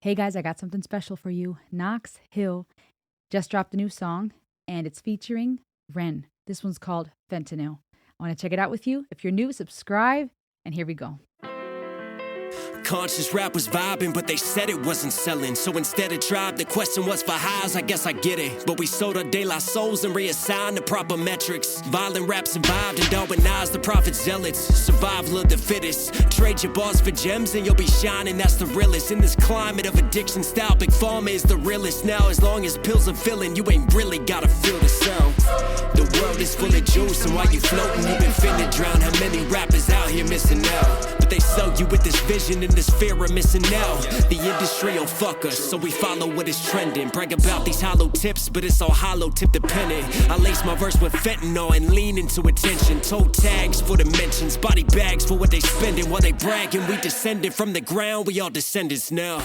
Hey guys, I got something special for you. Knox just dropped a new song, and it's featuring Ren. This one's called Fentanyl. I want to check it out with you. If you're new, subscribe, and here we go. Conscious rap was vibing, but they said it wasn't selling. So instead of tribe, the question was for highs. I guess I get it. But we sold our De La Souls and reassigned the proper metrics. Violent rap survived and Darwinized the prophet zealots. Survival of the fittest. Trade your bars for gems and you'll be shining. That's the realest. In this climate of addiction style, Big Pharma is the realest. Now as long as pills are filling, you ain't really gotta feel the sound. The world is full of juice, and while you floating, you been finna drown. How many rappers out here missing out? But they sell you with this vision and this fear of missing out. The industry will fuck us, so we follow what is trending. Brag about these hollow tips, but it's all hollow tip dependent. I lace my verse with fentanyl and lean into attention. Toe tags for the mentions, body bags for what they spending. While they bragging, we descended from the ground, we all descendants now.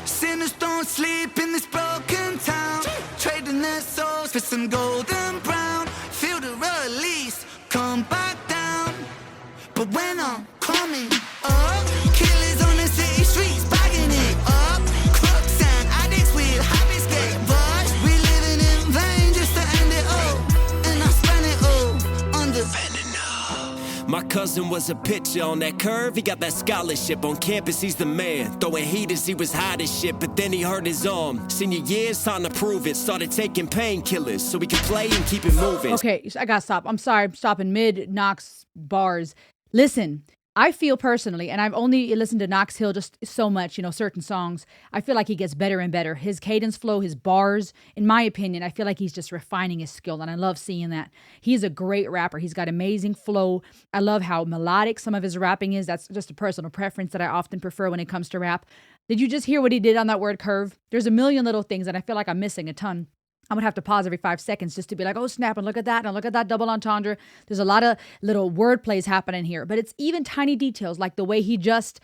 Sinners don't sleep in this broken town, trading their souls for some golden brown. Feel the release, come back down. But when I'm coming up, killers on the city streets bagging it up. Crooks and addicts with habits get rushed. We living in vain just to end it all, and I spend it all on the Fentanyl. My cousin was a pitcher on that curve. He got that scholarship on campus. He's the man, throwing heat as he was hot as shit. But then he hurt his arm. Senior year's time to prove it. Started taking painkillers so we could play and keep it moving. Okay, I gotta stop. I'm sorry, I'm stopping mid Knox bars. Listen, I feel personally, and I've only listened to Knox just so much, certain songs. I feel like he gets better and better. His cadence flow, his bars, in my opinion, I feel like he's just refining his skill, and I love seeing that. He's a great rapper. He's got amazing flow. I love how melodic some of his rapping is. That's just a personal preference that I often prefer when it comes to rap. Did you just hear what he did on that word curve? There's a million little things, and I feel like I'm missing a ton. I'm going to have to pause every 5 seconds just to be like, oh, snap, and look at that, and look at that double entendre. There's a lot of little word plays happening here, but it's even tiny details like the way he just,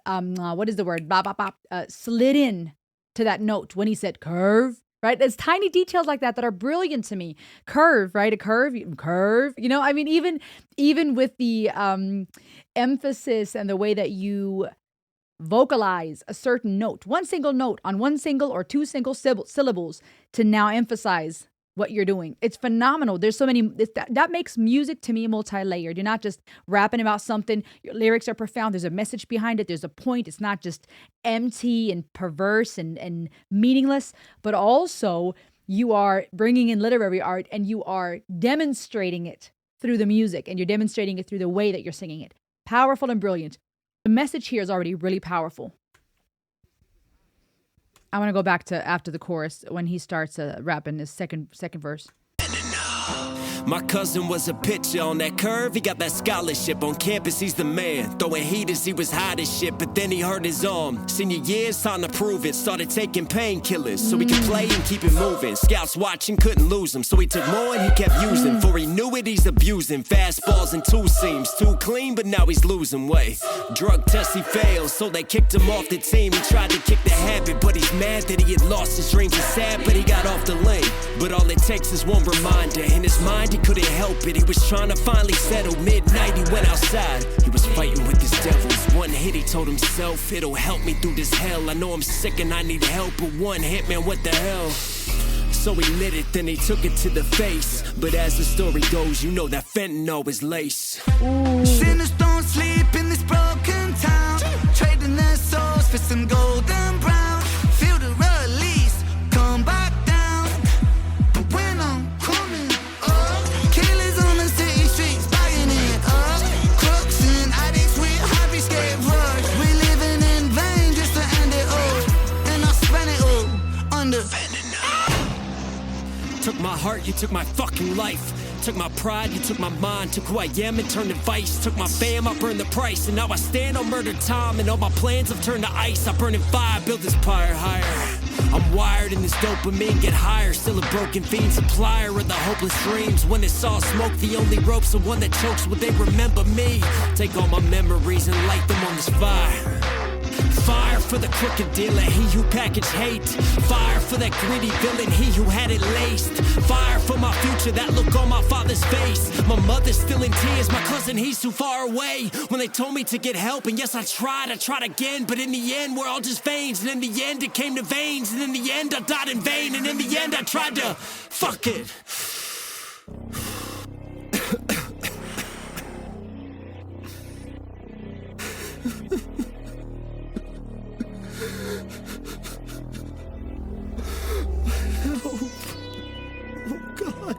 what is the word? Bop, bop, bop, slid in to that note when he said curve, right? There's tiny details like that are brilliant to me. Curve, right? A curve, even with the emphasis and the way that you vocalize a certain note, one single note on one single or two single syllables to now emphasize what you're doing. It's phenomenal. There's so many, that makes music to me multi-layered. You're not just rapping about something. Your lyrics are profound. There's a message behind it. There's a point. It's not just empty and perverse and meaningless, but also you are bringing in literary art and you are demonstrating it through the music and you're demonstrating it through the way that you're singing it. Powerful and brilliant. The message here is already really powerful. I want to go back to after the chorus when he starts rapping his second verse. My cousin was a pitcher on that curve. He got that scholarship on campus. He's the man, throwing heat as he was hot as shit. But then he hurt his arm. Senior year's time to prove it. Started taking painkillers so we could play and keep it moving. Scouts watching, couldn't lose him, so he took more and he kept using. Before he knew it, he's abusing fastballs and two seams. Too clean, but now he's losing weight. Drug test he failed, so they kicked him off the team. He tried to kick the habit, but he's mad that he had lost his dreams. He's sad, but he got off the lane. But all it takes is one reminder. In his mind, he couldn't help it. He was trying to finally settle. Midnight, he went outside. He was fighting with his devils. One hit, he told himself, it'll help me through this hell. I know I'm sick and I need help, but one hit, man, what the hell? So he lit it, then he took it to the face. But as the story goes, you know that fentanyl is lace. Sinners don't sleep in this broken town, trading their souls for some golden brown. Feel the release, come back down. But when I'm coming up, killers on the city streets bagging it up. Crooks and addicts with habits get rushed. We living in vain just to end it all, and I spend it all on the Took my heart, you took my fucking life. Took my pride, you took my mind. Took who I am and turned to vice. Took my fam, I burned the price. And now I stand on murder time. And all my plans have turned to ice. I burn in fire, build this pyre higher. I'm wired in this dopamine, get higher. Still a broken fiend, supplier of the hopeless dreams. When it's all smoke, the only rope's the one that chokes. Will they remember me? Take all my memories and light them on this fire. Fire for the crooked dealer, he who packaged hate. Fire for that gritty villain, he who had it laced. Fire for my future, that look on my father's face. My mother's still in tears, my cousin, he's too far away. When they told me to get help, and yes, I tried again. But in the end, we're all just veins. And in the end, it came to veins. And in the end, I died in vain. And in the end, I tried to fuck it. Oh, God.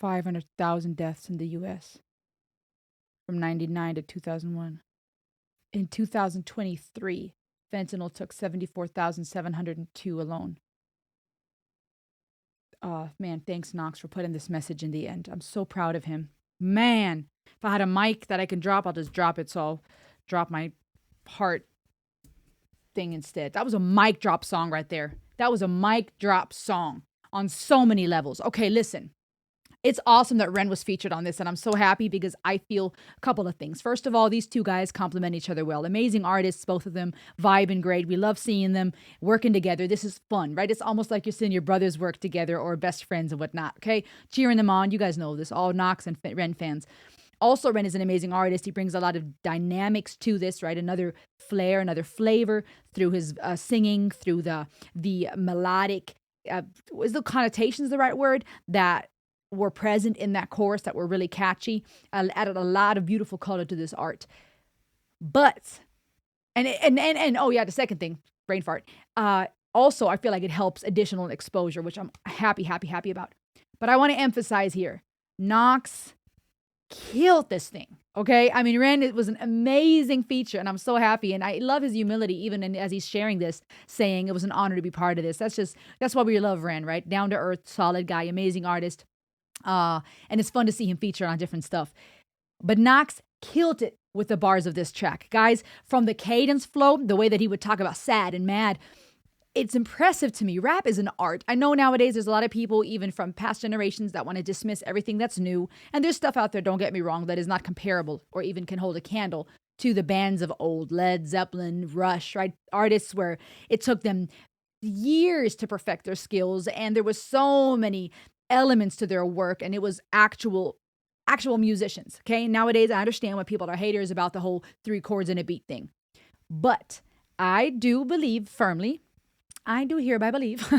500,000 deaths in the U.S. from 99 to 2001. In 2023, fentanyl took 74,702 alone. Man, thanks, Knox, for putting this message in the end. I'm so proud of him. Man, if I had a mic that I can drop, I'll just drop it. So I'll drop my heart thing instead. That was a mic drop song right there. That was a mic drop song on so many levels. Okay, listen. It's awesome that Ren was featured on this, and I'm so happy because I feel a couple of things. First of all, these two guys complement each other well. Amazing artists, both of them, vibing great. We love seeing them working together. This is fun, right? It's almost like you're seeing your brothers work together or best friends and whatnot, okay? Cheering them on. You guys know this, all Knox and Ren fans. Also, Ren is an amazing artist. He brings a lot of dynamics to this, right? Another flair, another flavor through his singing, through the melodic, is the connotations the right word? That were present in that chorus that were really catchy, added a lot of beautiful color to this art. But, and oh yeah, the second thing, brain fart. Also, I feel like it helps additional exposure, which I'm happy about. But I want to emphasize here, Knox killed this thing. Okay. I mean, Ren, it was an amazing feature and I'm so happy. And I love his humility, even as he's sharing this, saying it was an honor to be part of this. That's why we love Ren, right? Down to earth, solid guy, amazing artist. And it's fun to see him feature on different stuff. But Knox killed it with the bars of this track. Guys, from the cadence flow, the way that he would talk about sad and mad, it's impressive to me. Rap is an art. I know nowadays there's a lot of people, even from past generations, that want to dismiss everything that's new. And there's stuff out there, don't get me wrong, that is not comparable or even can hold a candle to the bands of old, Led Zeppelin, Rush, right? Artists where it took them years to perfect their skills. And there was so many elements to their work, and it was actual musicians. Okay, nowadays I understand why people are haters about the whole 3 chords and a beat thing, but I do believe firmly, I do hereby believe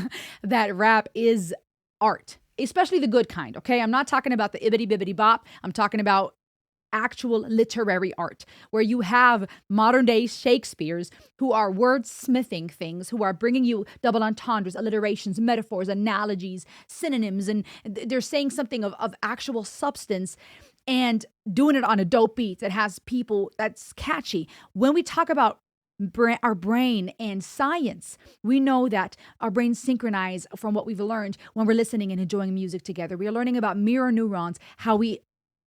that rap is art, especially the good kind. Okay, I'm not talking about the ibbity bibbity bop. I'm talking about actual literary art, where you have modern day Shakespeare's who are wordsmithing things, who are bringing you double entendres, alliterations, metaphors, analogies, synonyms, and they're saying something of actual substance and doing it on a dope beat that has people, that's catchy. When we talk about our brain and science, we know that our brains synchronize from what we've learned when we're listening and enjoying music together. We are learning about mirror neurons, how we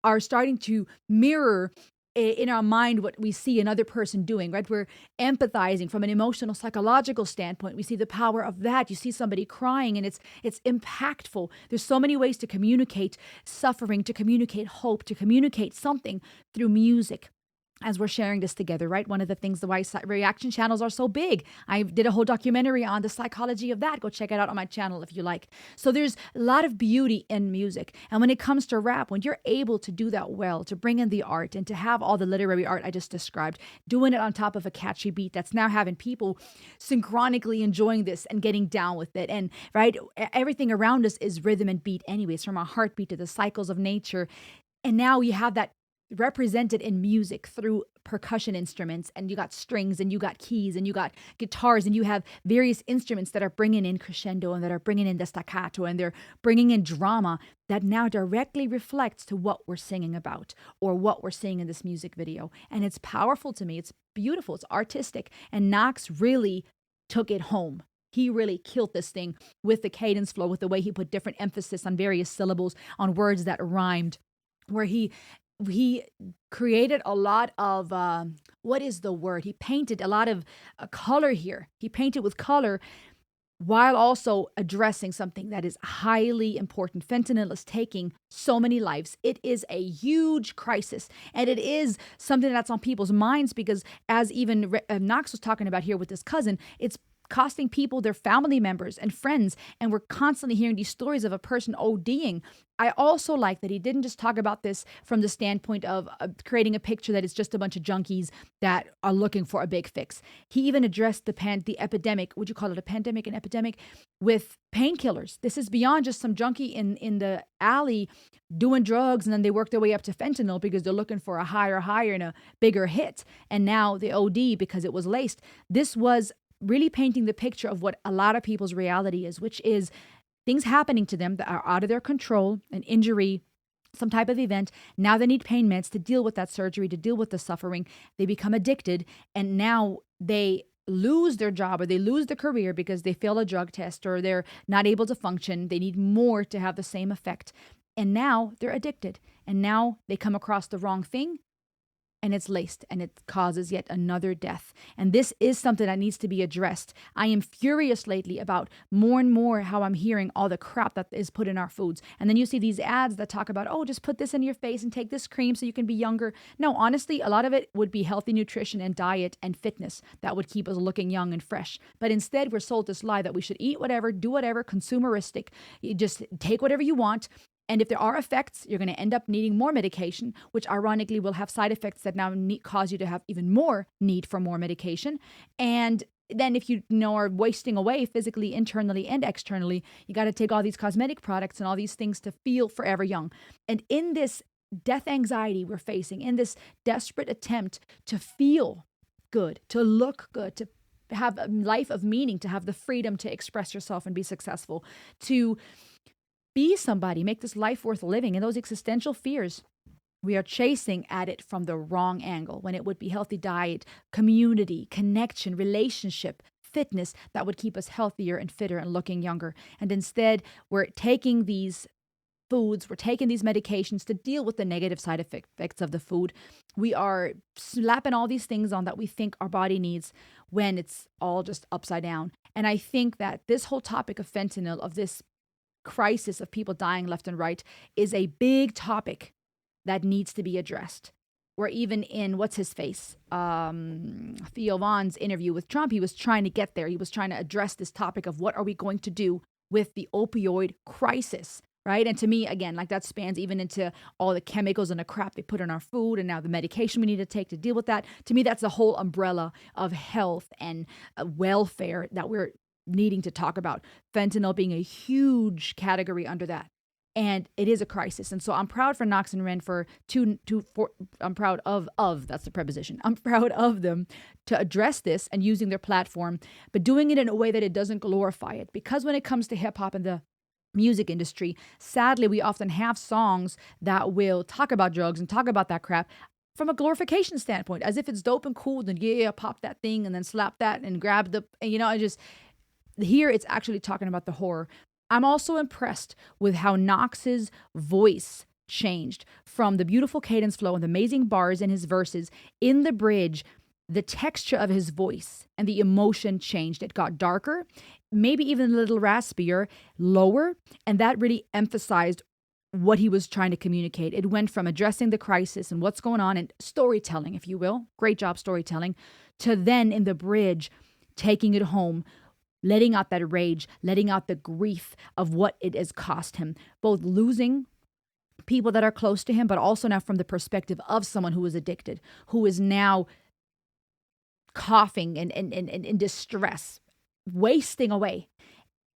are starting to mirror in our mind what we see another person doing, right? We're empathizing from an emotional, psychological standpoint. We see the power of that. You see somebody crying and it's impactful. There's so many ways to communicate suffering, to communicate hope, to communicate something through music. As we're sharing this together, right? One of the things, the why reaction channels are so big. I did a whole documentary on the psychology of that. Go check it out on my channel if you like. So there's a lot of beauty in music. And when it comes to rap, when you're able to do that well, to bring in the art and to have all the literary art I just described, doing it on top of a catchy beat that's now having people synchronically enjoying this and getting down with it. And right, everything around us is rhythm and beat anyways, from our heartbeat to the cycles of nature. And now you have that represented in music through percussion instruments, and you got strings and you got keys and you got guitars and you have various instruments that are bringing in crescendo and that are bringing in the staccato and they're bringing in drama that now directly reflects to what we're singing about or what we're seeing in this music video. And it's powerful to me. It's beautiful. It's artistic. And Knox really took it home. He really killed this thing with the cadence flow, with the way he put different emphasis on various syllables, on words that rhymed, where he he created a lot of what is the word? He painted a lot of color here. He painted with color while also addressing something that is highly important. Fentanyl is taking so many lives. It is a huge crisis, and it is something that's on people's minds because, as even Knox was talking about here with his cousin, it's costing people their family members and friends, and we're constantly hearing these stories of a person ODing. I also like that he didn't just talk about this from the standpoint of creating a picture that it's just a bunch of junkies that are looking for a big fix. He even addressed the epidemic. Would you call it a pandemic, an epidemic, with painkillers? This is beyond just some junkie in the alley doing drugs, and then they work their way up to fentanyl because they're looking for a higher and a bigger hit. And now the OD because it was laced. This was really painting the picture of what a lot of people's reality is, which is things happening to them that are out of their control, an injury, some type of event. Now they need pain meds to deal with that surgery, to deal with the suffering. They become addicted, and now they lose their job or they lose their career because they fail a drug test or they're not able to function. They need more to have the same effect. And now they're addicted. And now they come across the wrong thing, and it's laced and it causes yet another death. And this is something that needs to be addressed. I am furious lately about more and more how I'm hearing all the crap that is put in our foods. And then you see these ads that talk about, oh, just put this in your face and take this cream so you can be younger. No, honestly, a lot of it would be healthy nutrition and diet and fitness that would keep us looking young and fresh. But instead, we're sold this lie that we should eat whatever, do whatever, consumeristic. You just take whatever you want. And if there are effects, you're going to end up needing more medication, which ironically will have side effects that now cause you to have even more need for more medication. And then if you are wasting away physically, internally, and externally, you got to take all these cosmetic products and all these things to feel forever young. And in this death anxiety we're facing, in this desperate attempt to feel good, to look good, to have a life of meaning, to have the freedom to express yourself and be successful, to be somebody, make this life worth living, and those existential fears, we are chasing at it from the wrong angle when it would be healthy diet, community, connection, relationship, fitness that would keep us healthier and fitter and looking younger. And instead, we're taking these foods, we're taking these medications to deal with the negative side effects of the food. We are slapping all these things on that we think our body needs when it's all just upside down. And I think that this whole topic of fentanyl, of this crisis of people dying left and right, is a big topic that needs to be addressed. Or even in what's his face, Theo Vaughn's interview with Trump, he was trying to get there. He was trying to address this topic of what are we going to do with the opioid crisis, right? And to me, again, like that spans even into all the chemicals and the crap they put in our food and now the medication we need to take to deal with that. To me, that's the whole umbrella of health and welfare that we're needing to talk about. Fentanyl being a huge category under that. And it is a crisis. And so I'm proud for Knox and Ren I'm proud of, that's the preposition. I'm proud of them to address this and using their platform, but doing it in a way that it doesn't glorify it. Because when it comes to hip hop and the music industry, sadly, we often have songs that will talk about drugs and talk about that crap from a glorification standpoint, as if it's dope and cool. Then yeah, pop that thing and then slap that and grab here it's actually talking about the horror. I'm also impressed with how Knox's voice changed from the beautiful cadence flow and the amazing bars in his verses. In the bridge, the texture of his voice and the emotion changed. It got darker, maybe even a little raspier, lower, and that really emphasized what he was trying to communicate. It went from addressing the crisis and what's going on and storytelling, if you will, great job storytelling, to then in the bridge, taking it home, letting out that rage, letting out the grief of what it has cost him, both losing people that are close to him, but also now from the perspective of someone who is addicted, who is now coughing and in distress, wasting away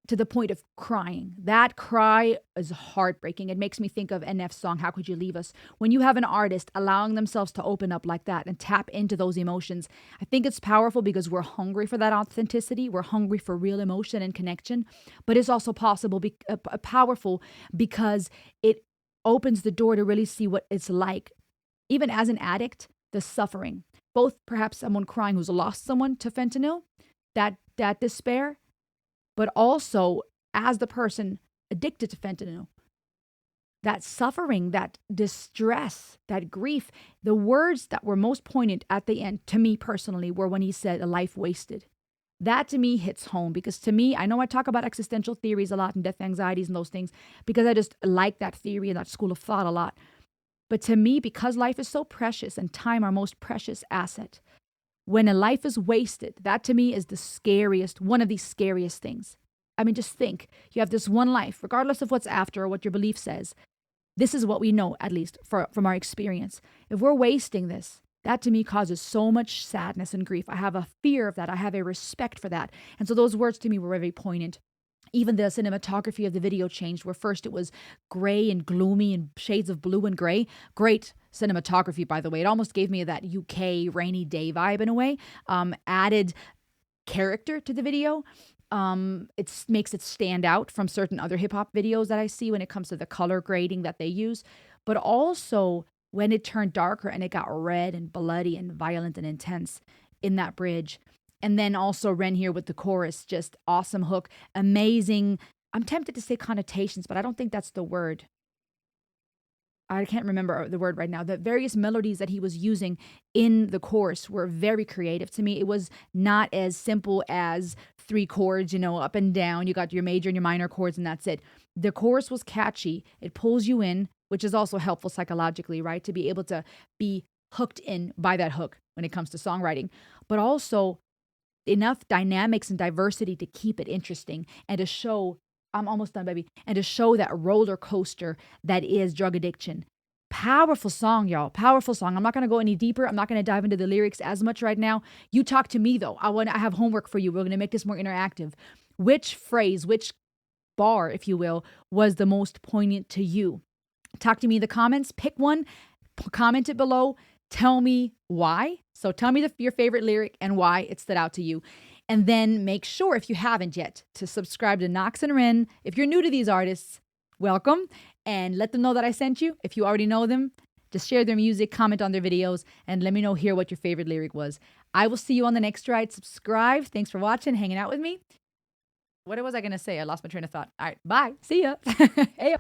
to the point of crying. That cry is heartbreaking. It makes me think of NF's song, How Could You Leave Us? When you have an artist allowing themselves to open up like that and tap into those emotions, I think it's powerful because we're hungry for that authenticity. We're hungry for real emotion and connection. But it's also powerful because it opens the door to really see what it's like, even as an addict, the suffering. Both perhaps someone crying who's lost someone to fentanyl, that despair, but also as the person addicted to fentanyl, that suffering, that distress, that grief. The words that were most poignant at the end, to me personally, were when he said, a life wasted. That to me hits home because to me, I know I talk about existential theories a lot and death anxieties and those things because I just like that theory and that school of thought a lot. But to me, because life is so precious and time our most precious asset, when a life is wasted, that to me is the scariest, one of the scariest things. I mean, just think, you have this one life, regardless of what's after or what your belief says. This is what we know, at least from our experience. If we're wasting this, that to me causes so much sadness and grief. I have a fear of that. I have a respect for that. And so those words to me were very poignant. Even the cinematography of the video changed, where first it was gray and gloomy and shades of blue and gray. Great cinematography, by the way. It almost gave me that UK rainy day vibe in a way. Added character to the video. It makes it stand out from certain other hip hop videos that I see when it comes to the color grading that they use. But also when it turned darker and it got red and bloody and violent and intense in that bridge. And then also Ren here with the chorus, just awesome hook, amazing. I'm tempted to say connotations, but I don't think that's the word. I can't remember the word right now. The various melodies that he was using in the chorus were very creative to me. It was not as simple as 3 chords, up and down. You got your major and your minor chords and that's it. The chorus was catchy. It pulls you in, which is also helpful psychologically, right? To be able to be hooked in by that hook when it comes to songwriting. But also enough dynamics and diversity to keep it interesting and to show, I'm almost done, baby, and to show that roller coaster that is drug addiction. Powerful song, y'all. Powerful song. I'm not going to go any deeper. I'm not going to dive into the lyrics as much right now. You talk to me, though. I have homework for you. We're going to make this more interactive. Which phrase, which bar, if you will, was the most poignant to you? Talk to me in the comments. Pick one. Comment it below. Tell me why. So tell me your favorite lyric and why it stood out to you. And then make sure, if you haven't yet, to subscribe to Knox and Ren. If you're new to these artists, welcome. And let them know that I sent you. If you already know them, just share their music, comment on their videos, and let me know here what your favorite lyric was. I will see you on the next ride. Subscribe. Thanks for watching, hanging out with me. What was I going to say? I lost my train of thought. All right, bye. See ya. Hey.